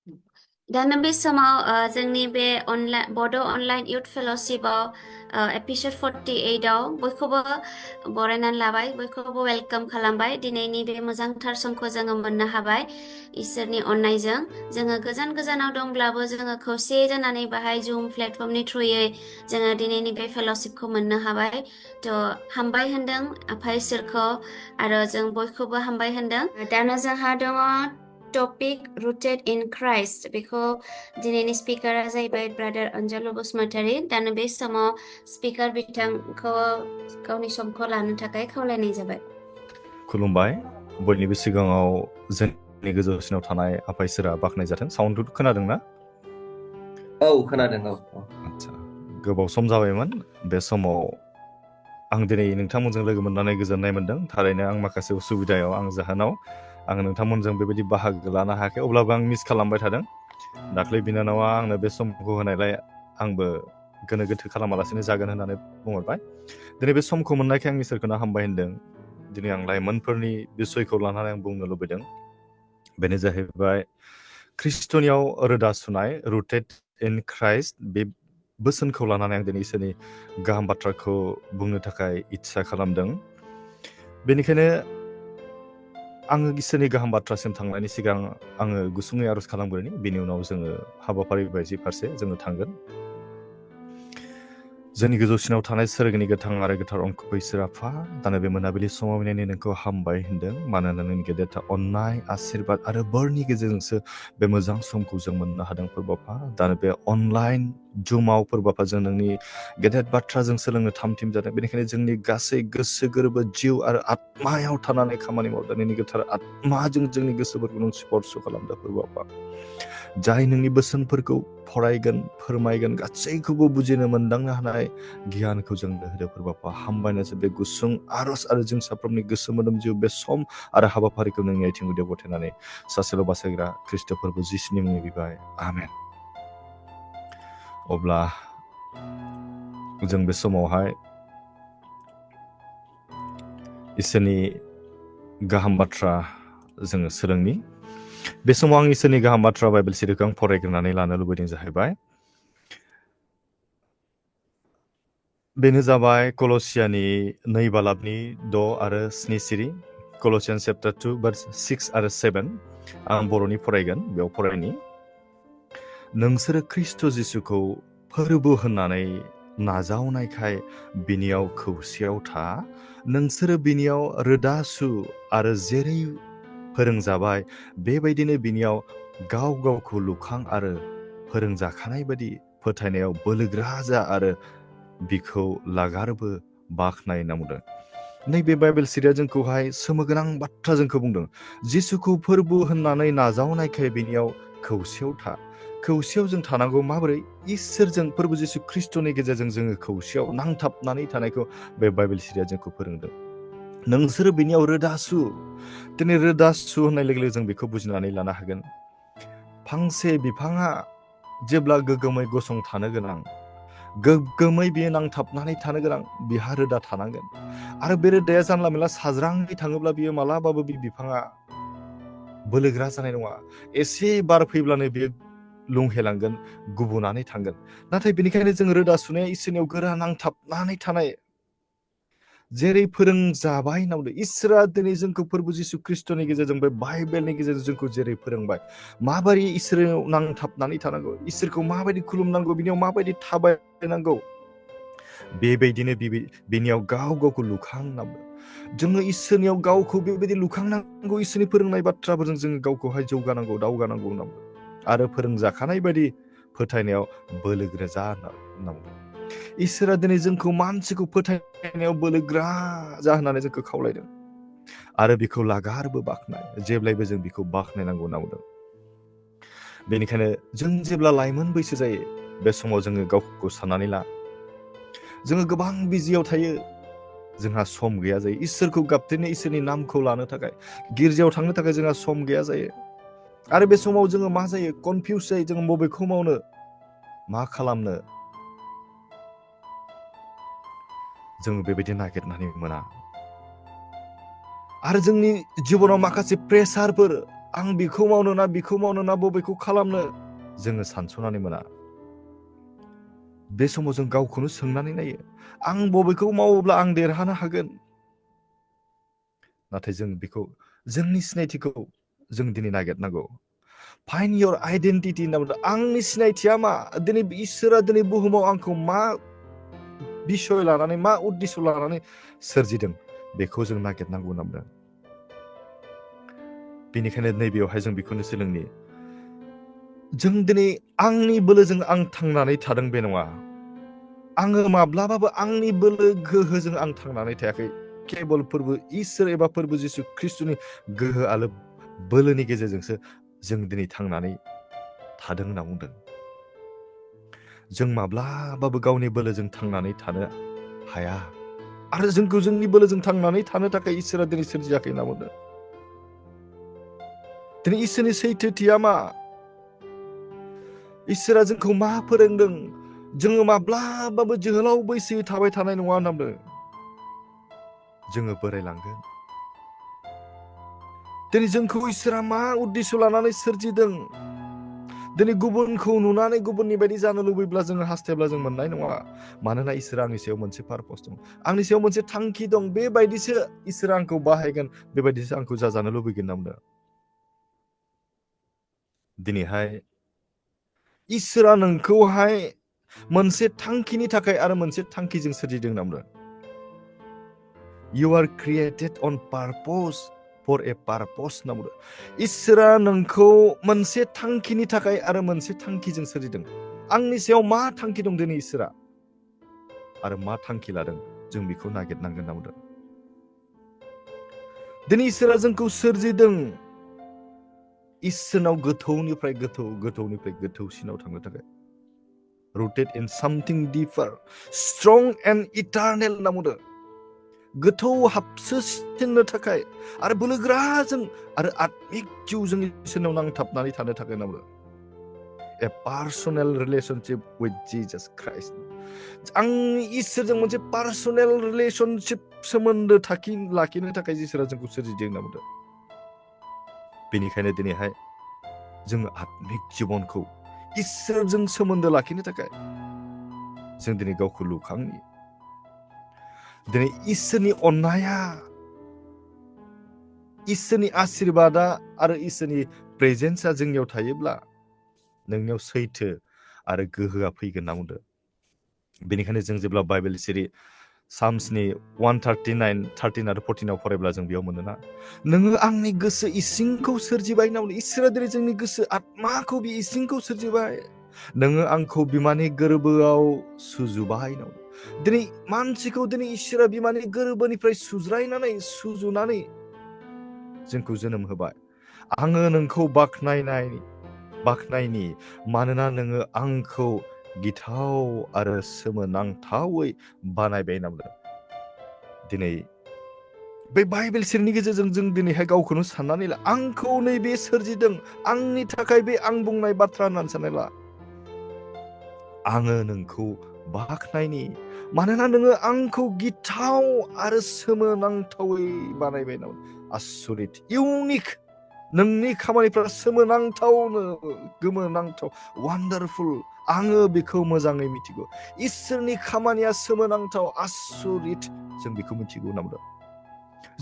दानो बे समाव जोंनि बे बड' अनलाइन इउथ फेल'शिपआव एपिसड 48आव बयखौबो बरायनानै लाबाय, बयखौबो वेलकाम खालामबाय। दिनैनि बे मोजांथार समखौ जोङो मोननो हाबाय इसोरनि अननायजों। जोङो गोजान गोजानाव दंब्लाबो जोङो खौसेयै जानानै बाहाय जुम प्लेटफर्मनि थ्रुयै जोङो दिनैनि बे फेल'शिपखौ मोननो हाबाय। थ' हामबाय होनदों आफा इसोरखौ आरो जों बयखौबो हामबाय होनदों। दानो जोंहा दङ टपिक रुटेड इन क्राइस्ट। बेखौ दिनैनि स्पिकारा जाहैबाय ब्रादार अनजालु बसुमतारी। दानो बे समाव स्पिकार बिथांखौ गावनि समखौ लानो थाखाय खावलायनाय जाबाय। खुलुमबाय। बयनिबो सिगाङाव जोंनि गोजौसिनाव थानाय आफा इसोरा बाख्नायजाथों। साउन्डखौ खोनादोंना? औ खोनादों। आदसा, गोबाव सम जाबायमोन। बे समाव आं दिनै नोंथांमोनजों लोगो मोननानै गोजोननाय मोनदों। थारैनो आं माखासे उसुबिदायाव जाहोनाव आं नोंथांमोनजों बेबायदि बाहागो लानो हायाखै, अब्लाबो आं मिस खालामबाय थादों। दाख्लै बिनानावा आंनो बे समखौ होनायलाय आंबो गोनो गोथो खालामालासिनो जागोन होननानै बुंहरबाय। दिनै बे समखौ मोननायखाय आं इसोरखौनो हामबाय होनदों। दिनै आं लाइमोनफोरनि बिसयखौ लानानै आं बुंनो लुबैदों। बेनो जाहैबाय ख्रिस्ट'नियाव रोदा सुनाय, रुटेड इन क्राइस्ट। बे बोसोनखौ लानानै आं दिनै इसोरनि गाहाम बाथ्राखौ बुंनो थाखाय इत्सा खालामदों। बेनिखायनो आङो इसोरनि गाहाम बाथ्रासिम थांनायनि सिगां आङो गुसुङै आर'ज खालामग्रोनि, बेनि उनाव जोङो हाबाफारि बायदि फारसे जोङो थांगोन। जोंनि गोजौसिनाव थानाय सोरगोनि गोथां आरो गोथार अंख इसोर आफा, दानो बे मोनाबिलि समाव नायनानै नोंखौ हामबाय होनदों। मानोना नोंनि गेदेरथार अननाय, आशीर्बाद आरो बोरनि गेजेरजोंसो बे मोजां समखौ जों मोननो हादों फोरबाफा। दानो बे अनलाइन जुमाव फोरबाफा जों नोंनि गेदेर बाथ्रा जों सोलोंनो थाम-थिम जादों। बेनिखायनो जोंनि गासै गोसो गोरबो, जिउ आरो आत्मायाव थानानै खामानि मावदों। नोंनि गोथार आत्माजों जोंनि गोसोफोरखौ नों स्पर्श खालामदों फोरबाफा। जाय नोंनि बोसोनफोरखौ फरायगोन, फोरमायगोन, गासैखौबो बुजिनो मोनदांनो हानाय गियानखौ जोंनो होदो फोरबाफा। हामबायनोसै बे गुसुं आर'ज आरो जों साफ्रोमनि गोसो मोदोम जिउ बे सम आरो हाबाफारिखौ नोंनि आथिं गुदियाव गथायनानै सासेल' बासायग्रा ख्रिस्ट' फोरबो जिसुनि मुङै बिबाय, आमेन। अब्ला जों बे समावहाय इसोरनि गाहाम बाथ्रा जोङो सोलोंनि। बे समाव आं इसोरनि गाहाम बाथ्रा बाइबेल सिरिखौ आं फरायग्रोनानै लानो लुबैदों जाहैबाय। बेनो जाबाय कलसियानि 2 बालाबनि 6 आरो 7 सिरि। कलसियान चेप्टार 2 भार्स 6 आरो 7। आं बर'नि फरायगोन, बेयाव फरायनि। नोंसोरो ख्रिस्ट' जिसुखौ फोरबो होननानै नाजावनायखाय बिनियाव खौसेयाव था। नोंसोरो बिनियाव रोदा सु आरो जेरै फोरोंजाबाय बेबायदिनो बिनियाव गाव गावखौ लुखां आरो फोरोंजाखानाय बायदि फोथायनायाव बोलोग्रा जा आरो बिखौ लागारबो बाख्नाय होनना बुंदों। नैबे बाइबेल सिरिया जोंखौहाय सोमोगोनां बाथ्रा जोंखौ बुंदों। जिसुखौ फोरबो होननानै नाजावनायखाय बिनियाव खौसेयाव था। खौसेयाव जों थानांगौ माबोरै? इसोरजों फोरबो जिसु ख्रिस्ट'नि गेजेरजों जोङो खौसेयाव नांथाबनानै थानायखौ बे बाइबेल सिरिया जोंखौ फोरोंदों। नोंसोरो बिनियाव रोदा सु। दिनै रोदा सु होननाय लोगो लोगो जों बेखौ बुजिनानै लानो हागोन। फांसे बिफाङा जेब्ला गोग्गोमै गसंथानो गोनां, गोग्गोमै बियो नांथाबनानै थानो गोनां, बिहा रोदा थानांगोन। आरो बे रोदाया जानला मोनला साज्राङै थाङोब्ला बियो मालाबाबो बे बिफाङा बोलोग्रा जानाय नङा। एसे बार फैब्लानो बियो लुंहेलांगोन, गुबुनानै थांगोन। नाथाय बेनिखायनो जों रोदा सुनाया इसोरनियाव गोरा नांथाबनानै थानाय, जेरै फोरोंजाबाय होनना बुंदों। इसोरा दिनै जोंखौ फोरबो जिसु ख्रिस्ट'नि गेजेरजों बे बाइबेलनि गेजेरजों जोंखौ जेरै फोरोंबाय, माबोरै इसोराव नांथाबनानै थानांगौ, इसोरखौ माबायदि खुलुमनांगौ, बिनियाव माबायदि थाबायनांगौ, बेबायदिनो बिनियाव गाव गावखौ लुखांनांगौ। जोङो इसोरनियाव गावखौ बेबायदि लुखांनांगौ। इसोरनि फोरोंनाय बाथ्राफोरजों जोङो गावखौहाय जौगानांगौ, दावगानांगौ होनना बुंदों। आरो फोरोंजाखानाय बायदि फोथायनायाव बोलोग्रा जा होनना बुंदों। इसोरा दिनै जोंखौ मानसिखौ फोथायनायाव बोलोग्रा जा होननानै जोंखौ खावलायदों। आरो बिखौ लागारबो बाख्नाय, जेब्लायबो जों बिखौ बाख्नायनांगौ होनना बुंदों। बेनिखायनो जों जेब्ला लाइमोन बैसो जायो, बे समाव जोङो गावखौ साननानै ला। जोङो गोबां बिजियाव थायो, जोंहा सम गैया जायो। इसोरखौ गाबज्रिनो, इसोरनि नामखौ लानो थाखाय, गिर्जायाव थांनो थाखाय जोंहा सम गैया जायो। आरो बे समाव जोङो मा जायो? कनफिउस जायो। जोङो बबेखौ मावनो, मा खालामनो, जों बेबायदि नागिरनानै मोना। आरो जोंनि जिबनाव माखासे प्रेसारफोर, आं बेखौ मावनो ना बबेखौ खालामनो जोङो सानस'नानै मोना। बे समाव जों गावखौनो सोंनानै नायो, आं बबेखौ मावोब्ला आं देरहानो हागोन? नाथाय जों बेखौ जोंनि सिनायथिखौ जों दिनै नागिरनांगौ। फाइन्ड योर आइडेन्टिटि होनना बुंदों। आंनि सिनायथिया मा? दिनै इसोरा दिनै बुहुमाव आंखौ मा बिसय लानानै, मा उद्देश्य लानानै सोरजिदों, बेखौ जों नागिरनांगौ होनना बुंदों। बेनिखायनो नैबेयावहाय जों बेखौनो सोलोंनि, जों दिनै आंनि बोलोजों आं थांनानै थादों बे नङा। आङो माब्लाबाबो आंनि बोलो गोहोजों आं थांनानै थायाखै। केबल फोरबो इसोर एबा फोरबो जिसु ख्रिस्टनि गोहो आरो बोलोनि गेजेरजोंसो जों दिनै थांनानै थादों होनना बुंदों। जों माब्लाबाबो गावनि बोलोजों थांनानै थानो हाया आरो जोंखौ जोंनि बोलोजों थांनानै थानो थाखाय इसोरा दिनै सोरजियाखै होनना बुंदों। दिनै इसोरनि सैथोथिया मा? इसोरा जोंखौ मा फोरोंदों? जोङो माब्लाबाबो जोहोलाव बैसोयै थाबाय थानाय नङा होनना बुंदों। जोङो बोरायलांगोन। दिनै जोंखौ इसोरा मा उद्देश्य लानानै सोरजिदों? दिनै गुबुनखौ नुनानै गुबुननि बायदि जानो लुबैब्ला जोङो हास्थायब्ला जों मोननाय नङा। मानोना इसोरा आंनि सायाव मोनसे पारपस दं, आंनि सायाव मोनसे थांखि दं। बेबायदिसो इसोरा आंखौ बाहायगोन, बेबायदिसो आंखौ जाजानो लुबैगोन होनना बुंदों। दिनैहाय इसोरा नोंखौहाय मोनसे थांखिनि थाखाय आरो मोनसे थांखिजों सोरजिदों होनना बुंदों। You are created on purpose for a purpose होनना बुंदों। इसोरा नोंखौ मोनसे थांखिनि थाखाय आरो मोनसे थांखिजों सोरजिदों। आंनि सायाव मा थांखि दं दिनै इसोरा आरो मा थांखि लादों, जों बेखौ नागिरनांगोन होनना बुंदों। दिनै इसोरा जोंखौ सोरजिदों इसोरनाव गोथौनिफ्राय गोथौसिनाव थांनो थाखाय। Rooted in something deeper, strong and eternal होनना बुंदों। गोथौ हाबसोसिननो थाखाय आरो बोलोगोराजों आरो आत्मिक जिउजों इसोरनाव नांथाबनानै थानो थाखाय होनना बुंदों। A personal relationship with Jesus Christ. आंनि इसोरजों मोनसे पार्सनेल रिलेशनशिप सोमोन्दो लाखिनो थाखाय इसोरा जोंखौ सोरजिदों होनना बुंदों। बेनिखायनो दिनैहाय जोङो आत्मिक जिबनखौ इसोरजों सोमोन्दो लाखिनो थाखाय जों दिनै गावखौ लुखांनि। दिनै इसोरनि अननाया, इसोरनि आशीर्बादा आरो इसोरनि प्रेजेन्सआ जोंनियाव थायोब्ला नोंनियाव सैथो आरो गोहोआ फैगोन होनना बुंदों। बेनिखायनो जों जेब्ला बाइबेल सिरि साम्सनि 139, 13 आरो 14आव फरायब्ला जों बेयाव मोनोना, नोङो आंनि गोसो इसिंखौ सोरजिबाय होनना बुंदों। इसोरा दिनै जोंनि गोसो आत्माखौ बे इसिंखौ सोरजिबाय। नोङो आंखौ बिमानि गोरबोआव सुजुबाय होनना बुंदों। दिनै मानसिखौ दिनै इसोरा बिमानि गोरबोनिफ्राय सुजुनानै जोंखौ जोनोम होबाय। आङो नोंखौ बाख्नायनि, मानोना नोङो आंखौ गिथाव आरो सोमोनांथावै बानायबाय होनना बुंदों। दिनै बे बाइबेल सिरिनि गेजेरजों जों दिनैहाय गावखौनो साननानै ला, आंखौ नैबे सोरजिदों, आंनि थाखाय बे आं बुंनाय बाथ्रा होननानै साननानै ला। आङो नोंखौ बाख्नायनि, मानोना नोङो आंखौ गिथाव आरो सोमोनांथावै बानायबाय होनना बुंदों। आसरित, इउनिक, नोंनि खामानिफ्रा सोमोनांथावनो, गोमोनांथाव, वान्डारफुल। आङो बेखौ मोजाङै मिथिगौ। इसोरनि खामानिया सोमोनांथाव, आसरित, जों बेखौ मिथिगौ होनना बुंदों।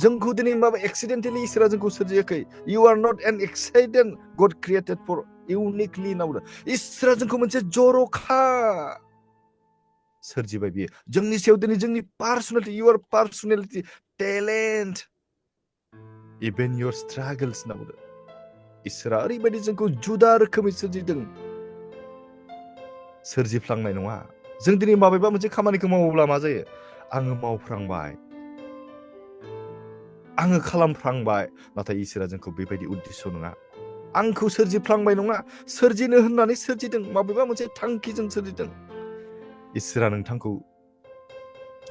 जोंखौ दिनै माबा एक्सिडेन्टेलि इसोरा जोंखौ सोरजियाखै। You are not an accident, God created for uniquely होनना बुंदों। इसोरा जोंखौ मोनसे जर'खा सोरजिबाय बियो। जोंनि सायाव दिनै जोंनि पार्सनेलिटि, your personality, talent, even your struggles होनना बुंदों। इसोरा ओरैबायदि जोंखौ जुदा रोखोमै सोरजिदों, सोरजिफ्लांनाय नङा। जों दिनै माबेबा मोनसे खामानिखौ मावोब्ला मा जायो? आङो मावफ्रांबाय, आङो खालामफ्रांबाय, नाथाय इसोरा जोंखौ बेबायदि उद्देश्य नङा। आंखौ सोरजिफ्लांबाय नङा, सोरजिनो होननानै सोरजिदों, माबेबा मोनसे थांखिजों सोरजिदों। इसोरा नोंथांखौ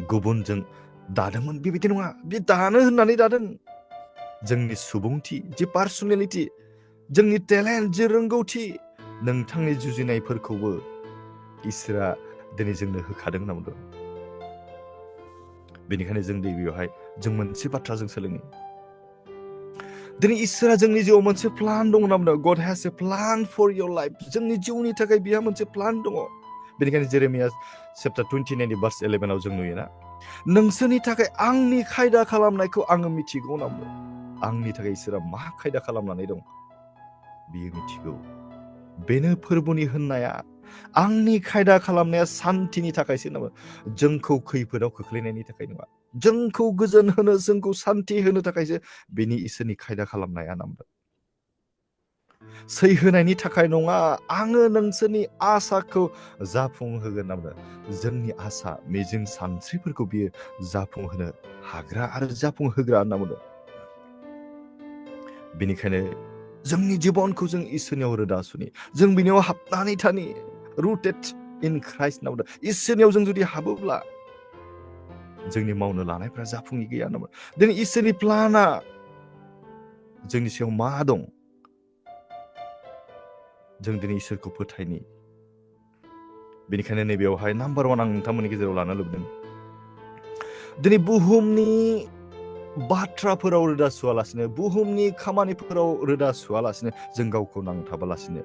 गुबुनजों दादोंमोन बेबायदि नङा, बे दानो होननानै दादों। जोंनि सुबुंथि, जि पार्सनेलिटि, जोंनि टेलेन्ट, जि रोंगौथि, नोंथांनि जुजिनायफोरखौबो इसोरा दिनै जोंनो होखादों होनना बुंदों। बेनिखायनो जों बेवहाय जों मोनसे बाथ्रा जों सोलोङो। दिनै इसोरा जोंनि जिउआव मोनसे प्लान दङ होनना बुंदों। God has a plan for your life. जोंनि जिउनि थाखाय बिहा मोनसे प्लान दङ। बेनिखायनो जेरेमिया चैप्टार 29 भार्स 11 आव जों नुयोना, नोंसोरनि थाखाय आंनि खायदा खालामनायखौ आङो मिथिगौ होनना बुंदों। आंनि थाखाय इसोरा मा खायदा खालामनानै दं बियो मिथिगौ। बेनो फोरबोनि होननाया, आंनि खायदा खालामनाया सान्थिनि थाखायसो होनना बुंदों, जोंखौ खैफोदाव खोख्लैनायनि थाखाय नङा, जोंखौ गोजोन होनो, जोंखौ सान्थि होनो थाखायसो बेनि इसोरनि खायदा खालामनाया होनना बुंदों। सैहोनायनि थाखाय नङा, आङो नोंसोरनि आसाखौ जाफुंहोगोन होनना बुंदों। जोंनि आसा, मिजिं, सानस्रिफोरखौ बियो जाफुंहोनो हाग्रा आरो जाफुंहोग्रा होनना बुंदों। बेनिखायनो जोंनि जिबनखौ जों इसोरनियाव रोदा सुनि, जों बिनियाव हाबनानै थानि, रुटेड इन क्राइस्ट होनना बुंदों। इसोरनियाव जों जुदि हाबोब्ला जोंनि मावनो लानायफ्रा जाफुङि गैया होनना बुंदों। दिनै इसोरनि प्लाना जोंनि सायाव मा दं, जों दिनै इसोरखौ फोथायनि। बेनिखायनो नैबेयावहाय नाम्बार 1 आं नोंथांमोननि गेजेराव लानो लुबैदों। दिनै बुहुमनि बाथ्राफोराव रोदा सुवालासिनो, बुहुमनि खामानिफोराव रोदा सुवालासिनो, जों गावखौ नांथाबालासिनो,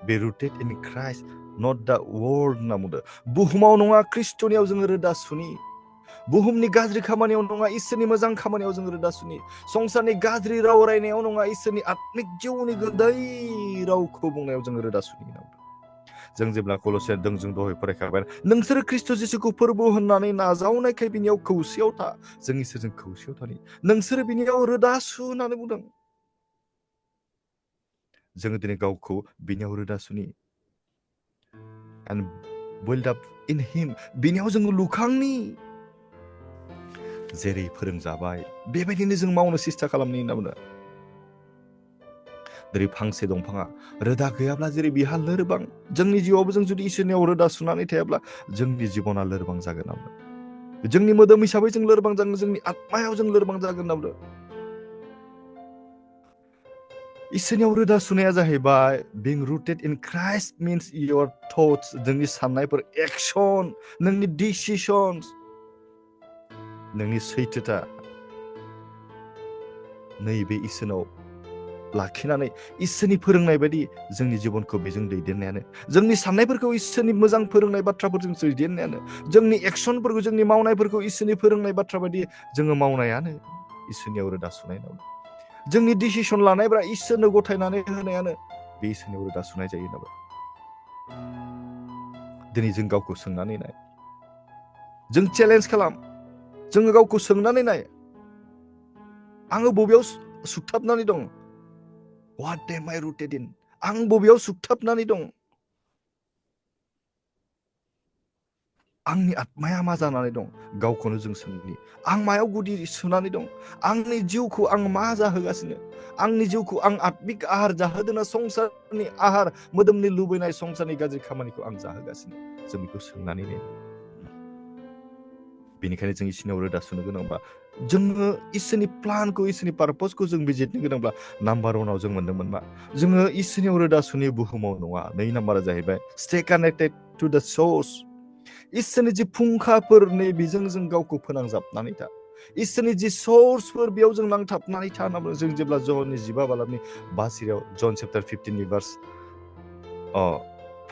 बे रुटेड इन क्राइस्ट नट दा वर्ल्ड होनना बुंदों। बुहुमाव नङा, ख्रिस्टनियाव जोङो रोदा सुनि। बुहुमनि गाज्रि खामानियाव नङा, इसोरनि मोजां खामानियाव जों रोदा सुनि। संसारनि गाज्रि राव रायनायाव नङा, इसोरनि आत्मिक जिउनि गोदै रावखौ बुंनायाव जों रोदा सुनि होनना बुंदों। जों जेब्ला कलसियान दों, जों दहाय फरायखाबाय, नोंसोरो ख्रिस्ट जिसुखौ फोरबो होननानै नाजावनायखाय बिनियाव खौसेयाव था। जों इसोरजों खौसेयाव थानि, नोंसोरो बिनियाव रोदा सु होननानै बुंदों। जोङो दिनै गावखौ बिनियाव रोदा सुनि, and build up in him, बिनियाव जोङो लुखांनि। जेरै फोरोंजाबाय बेबायदिनो जों मावनो सेस्था खालामनि होनना बुंदों। जेरै फांसे दंफाङा रोदा गैयाब्ला जेरै बिहा लोरबां, जोंनि जिउआवबो जों जुदि इसोरनियाव रोदा सुनानै थायाब्ला जोंनि जिबना लोरबां जागोन होनना बुंदों। जोंनि मोदोम हिसाबै जों लोरबां जागोन, जोंनि आत्मायाव जों लोरबां जागोन होनना बुंदों। इसोरनियाव रोदा सुनाया जाहैबाय, being rooted in Christ means your thoughts, जोंनि साननायफोर, एक्शन, नोंनि डिसिशन्स, नोंनि सैथोथा, नैबे इसोरनाव लाखिनानै इसोरनि फोरोंनाय बायदि जोंनि जिबनखौ बेजों दैदेननायानो, जोंनि साननायफोरखौ इसोरनि मोजां फोरोंनाय बाथ्राफोरजों दैदेननायानो, जोंनि एक्सनफोरखौ, जोंनि मावनायफोरखौ इसोरनि फोरोंनाय बाथ्रा बायदि जोङो मावनायानो इसोरनियाव रोदा सुनाय होनना बुंदों। जोंनि डिसिसन लानायफ्रा इसोरनो गथायनानै होनायानो बे इसोरनियाव रोदा सुनाय जायो होनना बुंदों। दिनै जों गावखौ सोंनानै नाय, जों चेलेन्ज खालाम, जोङो गावखौ सोंनानै नाय, आङो बबेयाव सुथाबनानै दं? What am I rooted in? आं बबेयाव सुथाबनानै दं? आंनि आत्माया मा जानानै दं? गावखौनो जों सोंनि, आं मायाव गुदि सुनानै दं? आंनि जिउखौ आं मा जाहोगासिनो? आंनि जिउखौ आं आत्मिक आहार जाहोदोंना संसारनि आहार, मोदोमनि लुबैनाय संसारनि गाज्रि खामानिखौ आं जाहोगासिनो? जों बेखौ सोंनानै नाय। बेनिखायनो जों इसोरनियाव रोदा सुनो गोनांबा, जोङो इसोरनि प्लानखौ, इसोरनि पारपसखौ जों बिजिरनो गोनांब्ला, नाम्बार 1 आव जों मोनदोंमोन मा? जोङो इसोरनियाव रोदा सुनि बुहुमाव नङा। 2 नाम्बारा जाहैबाय स्टे कानेक्टेड टु द सोर्स, इसोरनि जि फुंखाफोर, नै बेजों जों गावखौ फोनांजाबनानै था। इसोरनि जि सोर्सफोर, बेयाव जों नांथाबनानै था होनना बुंदों। जों जेब्ला ज'ननि 15 बालाबनि बासिरायाव, जन चैप्टार 15 भार्स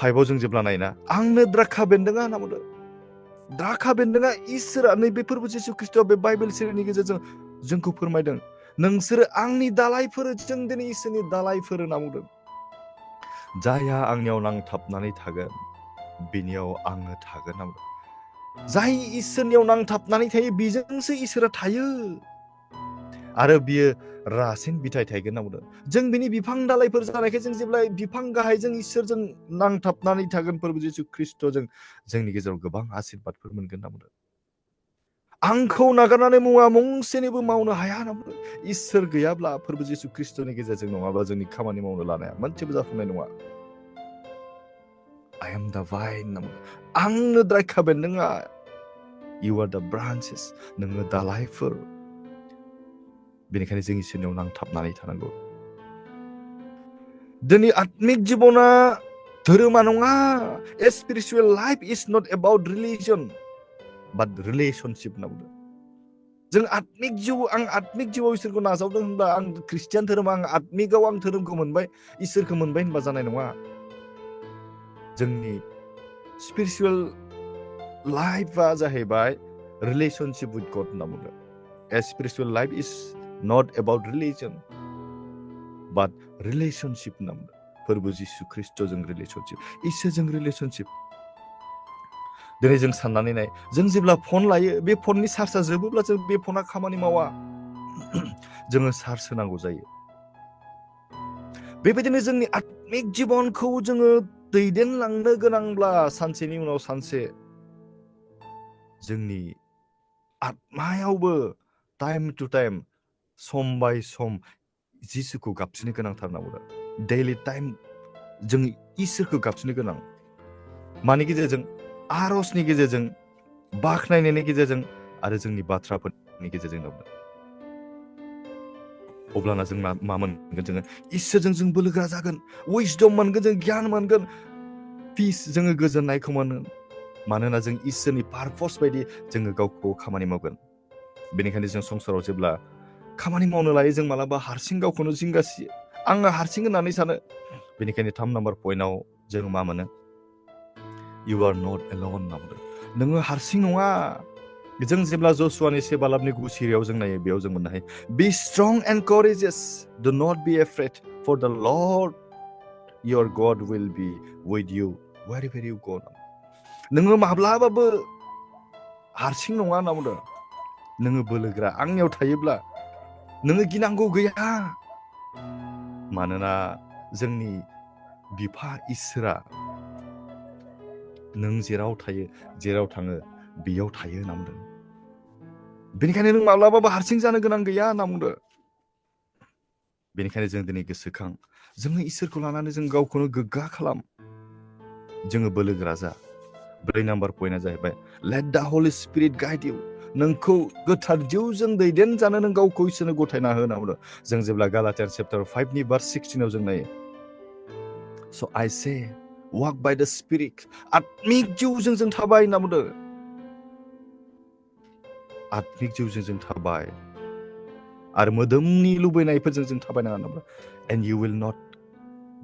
5 आव जों जेब्ला नायना, आंनो द्राक्षा बेन्दोङा होनना बुंदों। द्राक्षा बेन्दोङा इसोरा, नैबे फोरबो जिसु ख्रिस्ट'आ बे बाइबेल सिरिनि गेजेरजों जोंखौ फोरमायदों, नोंसोरो आंनि दालायफोर, जों दिनै इसोरनि दालायफोर होनना बुंदों। जायहा आंनियाव नांथाबनानै थागोन, बिनियाव आङो थागोन होनना बुंदों। जाय इसोरनियाव नांथाबनानै थायो, बेजोंसो इसोरा थायो आरो बियो रासिन बिथाइ थायगोन होनना बुंदों। जों बिनि बिफां दालायफोर जानायखाय जों जेब्ला बिफां गाहायजों इसोरजों नांथाबनानै थागोन, फोरबो जिसु ख्रिस्ट'जों जोंनि गेजेराव गोबां आशीर्बादफोर मोनगोन होनना बुंदों। आंखौ नागारनानै मुवा मोनसेनिबो मावनो हाया होनना बुंदों। इसोर गैयाब्ला, फोरबो जिसु ख्रिस्ट'नि गेजेरजों नङाब्ला जोंनि खामानि मावनो लानाया मोनसेबो जाफुंनाय नङा। I am the vine होनना बुंदों। आंनो द्राक्षा बेन्दोङा, you are the branches, नोङो दालायफोर। बेनिखायनो जों इसोरनियाव नांथाबनानै थानांगौ। दिनै आत्मिक जिबना धोरोमा नङा। A spiritual life is not about religion, but relationship होनना बुंदों। जों आत्मिक जिउ आं आत्मिक जिउआव इसोरखौ नाजावदों होनबा आं ख्रिस्टियान धोरोम आं आत्मिकआव आं धोरोमखौ मोनबाय इसोरखौ मोनबाय होनबा जानाय नङा जोंनि स्पिरिचुअल लाइफआ जाहैबाय रिलेशनशिप विथ गड होनना बुङो a spiritual life is not about religion but relationship होनना बुङो फोरबो जिसु ख्रिस्टजों रिलेशनशिप इसोरजों रिलेशनशिप दिनै जों साननानै नाय जों जेब्ला फन लायो बे फननि चार्जआ जोबोब्ला जों बे फना खामानि मावा जोङो चार्ज होनांगौ जायो बेबायदिनो जोंनि आत्मिक जिबनखौ जोङो दैदेनलांनो गोनांब्ला सानसेनि उनाव सानसे जोंनि आत्मायावबो टाइम टु टाइम सम बाय सम जिसुखौ गाबज्रिनो गोनांथार नांगौ डेइलि टाइम जों इसोरखौ गाबज्रिनो गोनां मानि गेजेरजों आरजनि गेजेरजों बाख्नायनायनि गेजेरजों आरो जोंनि बाथ्राफोरनि गेजेरजों अब्लाना जों मा मोनगोन जोङो इसोरजों जों बोलोगोरा जागोन विजडम मोनगोन जों गियान मोनगोन पिस जोङो गोजोननायखौ मोनगोन मानोना जों इसोरनि पारपस बायदि जोङो गावखौ खामानि मावगोन बेनिखायनो जों संसाराव जेब्ला खामानि मावनो लायो जों मालाबा हारसिं गावखौनो जिंगासियो आङो हारसिं होननानै सानो बेनिखायनो 3 नाम्बार पइन्टआव जों मा मोनो You are not alone now. नोङो हारसिं नङा जों जेब्ला जसुवानि 7 बालाबनि 9 सिरियाव जों नायो बेयाव जों मोननो हायो Be strong and courageous. Do not be afraid, for the Lord your God will be with you wherever you go. नोङो माब्लाबाबो हारसिं नङा होनना बुंदों नोङो बोलोग्रा आंनियाव थायोब्ला नोङो गिनांगौ गैया मानोना जोंनि बिफा इसोरा नों जेराव थायो जेराव थाङो बेयाव थायो होनना बुंदों बेनिखायनो नों माब्लाबाबो हारसिं जानो गोनां गैया होनना बुंदों बेनिखायनो जों दिनै गोसोखां जोङो इसोरखौ लानानै जों गावखौनो गोग्गा खालाम जोङो बोलोगोरा जा 4 नाम्बार पइन्टआ जाहैबाय Let the Holy Spirit guide you. नोंखौ गोथार जिउजों दैदेन जानो नों गावखौ इसोरनो गथायना हो होनना बुंदों जों जेब्ला गालातियान चैप्टार 5 नि भार्स 16 आव जों नायो So I say walk by the Spirit. आत्मिक जिउजों जों थाबाय होनना बुंदों आत्मिक जिउजों जों थाबाय आरो मोदोमनि लुबैनायफोरजों जों थाबायनाङा होनना बुंदों And you will not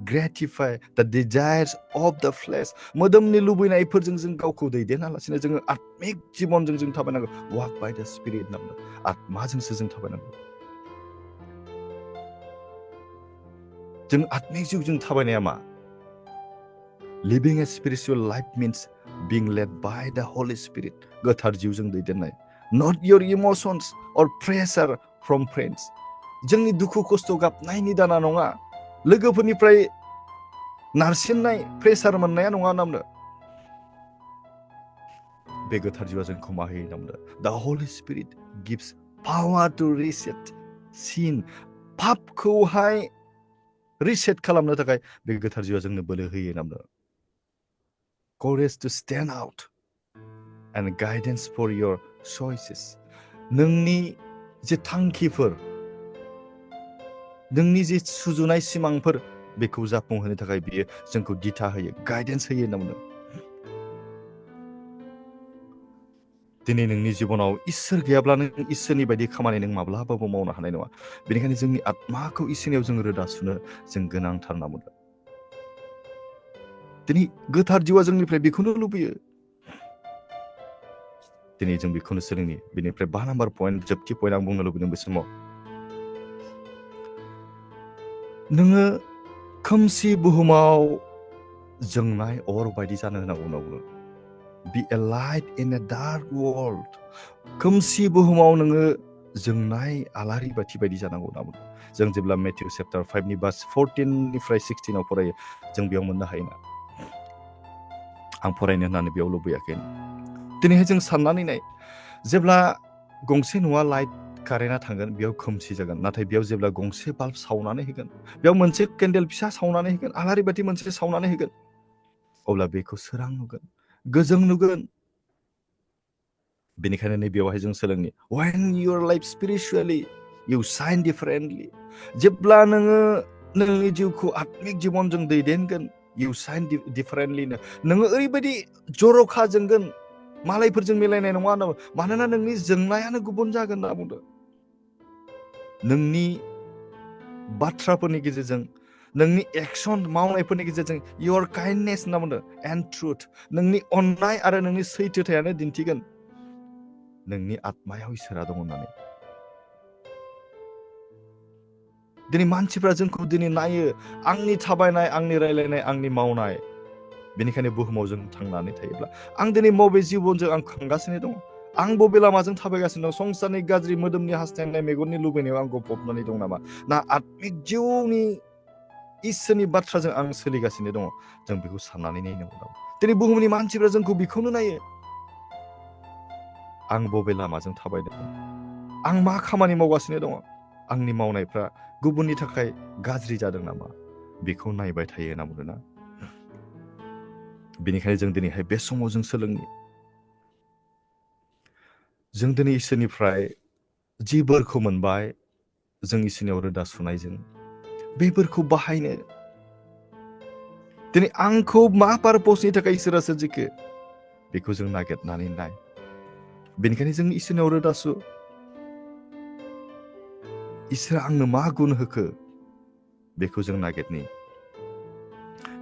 gratify the desires of the flesh. मोदोमनि लुबैनायफोरजों जों गावखौ दैदेनालासिनो जोङो आत्मिक जिबनजों जों थाबायनांगौ walk by the Spirit होनना बुंदों आत्माजोंसो जों थाबायनांगौ जों आत्मिक जिउजों थाबायनाया मा Living a spiritual life means being led by the Holy Spirit. गोथार जिउजों दैदेननाय Not your emotions or pressure from friends. जोंनि दुखु खस्थ गाबनायनि दाना नङा लोगोफोरनिफ्राय नारसिननाय प्रेसार मोननाया नङा होनना बुंदों बे गोथार जिउआ जोंखौ मा होयो होनना बुंदों The Holy Spirit gives power to reset sin. पापखौहाय रिसेट खालामनो थाखाय बे गोथार जिउआ जोंनो बोलो होयो होनना बुंदों Courage to stand out and guidance for your choices. नोंनि जे थांखिफोर नोंनि जे सुजुनाय सिमांफोर बेखौ जाफुंहोनो थाखाय बियो जोंखौ दिथा होयो गाइडेन्स होयो होनना बुंदों दिनै नोंनि जिबनाव इसोर गैयाब्ला नों इसोरनि बायदि खामानि नों माब्लाबाबो मावनो हानाय नङा बेनिखायनो जोंनि आत्माखौ इसोरनियाव जों रोदा सुनो जों गोनांथार होनना बुंदों दिनै गोथार जिउआ जोंनिफ्राय बेखौनो लुबैयो दिनै जों बेखौनो सोलोंनि बेनिफ्राय 5 नाम्बार पइन्ट जोबथि पइन्ट आं बुंनो लुबैदों बे समाव नोङो खोमसि बुहुमाव जोंनाय अर बायदि जानो होनांगौ Be a light in a dark world. खोमसि बुहुमाव नोङो जोंनाय आलारि बाथि बायदि जानांगौ होनना बुंदों जों जेब्ला मेथ्यु चैप्टार 5 नि भार्स 14 निफ्राय 16 आव फरायो जों बेयाव मोननो हायोना आं फरायनो होननानै बेयाव लुबैयाखै दिनैहाय जों साननानै नाय जेब्ला गंसे न'आ लाइट कारेन्टआ थांगोन बेयाव खोमसि जागोन नाथाय बेयाव जेब्ला गंसे बाल्ब सावनानै होगोन बेयाव मोनसे केन्डेल फिसा सावनानै होगोन आलारि बाथि मोनसे सावनानै होगोन अब्ला बेखौ सोरां नुगोन गोजों नुगोन बेनिखायनो नै बेयावहाय जों सोलोंनि When you are live spiritually you shine differently. जेब्ला नोङो नोंनि जिउखौ आत्मिक जिबनजों दैदेनगोन you shine differently. नोङो ओरैबायदि जर'खा जोंगोन मालायफोरजों मिलायनाय नङा होनना बुङो। मानोना नोंनि जोंनायानो गुबुन जागोन होनना बुंदों। नोंनि बाथ्राफोरनि गेजेरजों, नोंनि एक्सन मावनायफोरनि गेजेरजों your kindness होनना बुंदों and truth, नोंनि अननाय आरो नोंनि सैथोथायानो दिन्थिगोन नोंनि आत्मायाव इसोरा दङ होननानै। दिनै मानसिफ्रा जोंखौ दिनै नायो, आंनि थाबायनाय, आंनि रायलायनाय, आंनि मावनाय। बेनिखायनो बुहुमाव जों थांनानै थायोब्ला आं दिनै बबे जिबनजों आं खांगासिनो दङ, आं बबे लामाजों थाबायगासिनो दं, संसारनि गाज्रि मोदोमनि हास्थायनाय, मेगननि लुबैनायाव आं गफबनानै दं नामा, ना आत्मिक जिउनि इसोरनि बाथ्राजों आं सोलिगासिनो दङ, जों बेखौ साननानै नायनांगौ। दिनै बुहुमनि मानसिफ्रा जोंखौ बेखौनो नायो, आं बबे लामाजों थाबायदों, आं मा खामानि मावगासिनो दङ, आंनि मावनायफ्रा गुबुननि थाखाय गाज्रि जादों नामा, बेखौ नायबाय थायो होनना बुङोना। बेनिखायनो जों दिनैहाय बे समाव जों सोलोंनि, जों दिनै इसोरनिफ्राय जि बोरखौ मोनबाय, जों इसोरनियाव रोदा सुनायजों बे बोरखौ बाहायनो, दिनै आंखौ मा पारपसनि थाखाय इसोरा सोरजिखो बेखौ जों नागिरनानै नाय। बेनिखायनो जों इसोरनियाव रोदा सु, इसोरा आंनो मा गुन होखो बेखौ जों नागिरनि।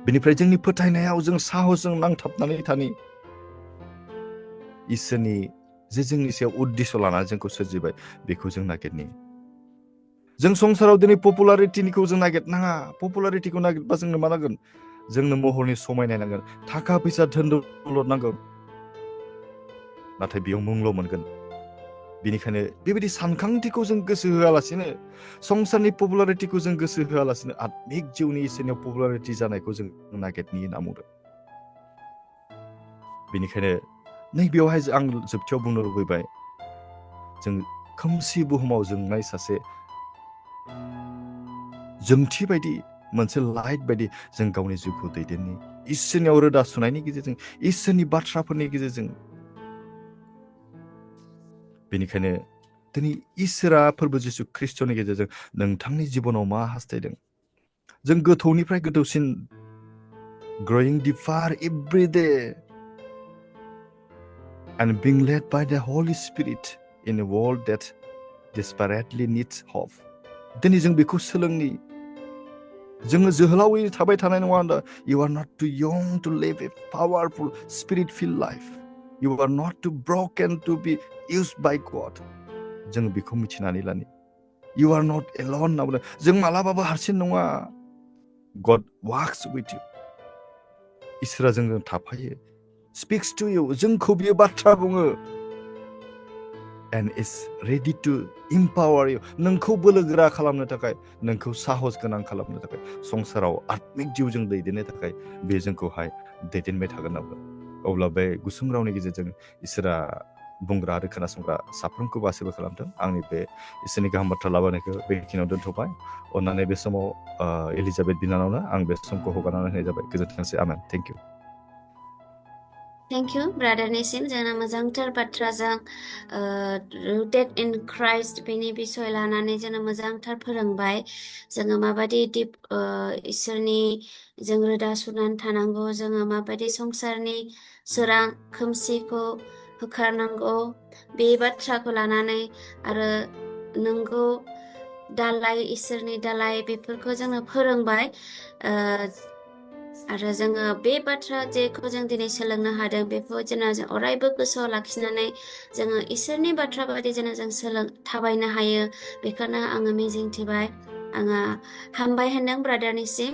बेनिफ्राय जोंनि फोथायनायाव जों साहसजों नांथाबनानै थानि। इसोरनि जे जोंनि सायाव उद्देश्य लानानै जोंखौ सोरजिबाय बेखौ जों नागिरनि। जों संसाराव दिनै पपुलारिटिनिखौ जों नागिरनाङा। पपुलारिटिखौ नागिरबा जोंनो मा नांगोन? जोंनो महरनि समायनाय नांगोन, थाखा फैसा धोन दौलद नांगोन, नाथाय बेयाव मुंल' मोनगोन। बेनिखायनो बेबायदि सानखांथिखौ जों गोसो होआलासिनो, संसारनि पपुलारिटिखौ जों गोसो होआलासिनो आत्मिक जिउनि इसोरनियाव पपुलारिटि जानायखौ जों नागिरनि होनना बुंदों। बेनिखायनो नैबेयावहाय आं जोबथियाव बुंनो लुबैबाय, जों खोमसि बुहुमाव जोंनाय सासे जोंथि बायदि, मोनसे लाइट बायदि जों गावनि जिउखौ दैदेननि, इसोरनियाव रोदा सुनायनि गेजेरजों, इसोरनि बाथ्राफोरनि गेजेरजों। बेनिखायनो दिनै इसोरा फोरबो जिसु ख्रिस्ट'नि गेजेरजों नोंथांनि जिबनाव मा हास्थायदों? जों गोथौनिफ्राय गोथौसिन growing deeper every day and being led by the Holy Spirit in a world that desperately needs hope. दिनै जों बेखौ सोलोंनि। जोङो जोहोलावै थाबाय थानाय नङा होनदा। You are not too young to live a powerful spirit-filled life. You are not too broken to be used by God. जों बेखौ मिथिनानै लानि। You are not alone होनना बुंदों। जों मालाबाबो हारसिं नङा। God walks with you. इसोरा जोंजों थाफायो। Speaks to you. जोंखौ बियो बाथ्रा बुङो। And is ready to empower you. नोंखौ बोलोगोरा खालामनो थाखाय, नोंखौ साहस गोनां खालामनो थाखाय, संसाराव आत्मिक जिउजों दैदेननो थाखाय बे जोंखौहाय दैदेनबाय थागोन नामा? अब्ला बे गुसुं रावनि गेजेरजों इसोरा बुंग्रा आरो खोनासंग्रा साफ्रोमखौबो आसिरबाद खालामथों। आंनि बे इसोरनि गाहाम बाथ्रा लाबोनायखौ बेखिनियाव दोनथ'बाय। अननानै बे समाव एलिजाबेथ बिनानावनो आं बे समखौ हगारनानै होनाय जाबाय। गोजोनथोंसै। Amen. Thank you. Thank you ब्रादारनिसिम जोंना मोजांथार बाथ्राजों रुटेड इन क्राइस्ट बेनि बिसय लानानै जोंना मोजांथार फोरोंबाय। जोङो माबायदि दिप इसोरनि जों रोदा सुनानै थानांगौ, जोङो माबायदि संसारनि सोरां खोमसिखौ होखारनांगौ, बे बाथ्राखौ लानानै आरो नोंगौ दालाय, इसोरनि दालाय, बेफोरखौ जोंनो फोरोंबाय। आरो जोङो बे बाथ्रा जेखौ जों दिनै सोलोंनो हादों बेखौ जेन' जों अरायबो गोसोआव लाखिनानै जोङो इसोरनि बाथ्रा बायदि जेन' जों थाबायनो हायो, बेखौनो आङो मिजिंथिबाय। आङो हामबाय होनदों ब्रादारनिसिम।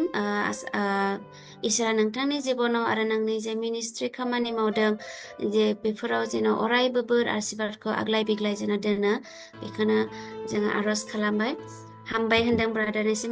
इसोरा नोंथांनि जिबनाव आरो नोंनि जे मिनिस्ट्रि खामानि मावदों जे बेफोराव जेन' अरायबो बोर आशीर्बादखौ आग्लाय बिग्लाय जेन' दोनो, बेखौनो जोङो आर'ज खालामबाय। हामबाय होनदों ब्रादारनिसिम।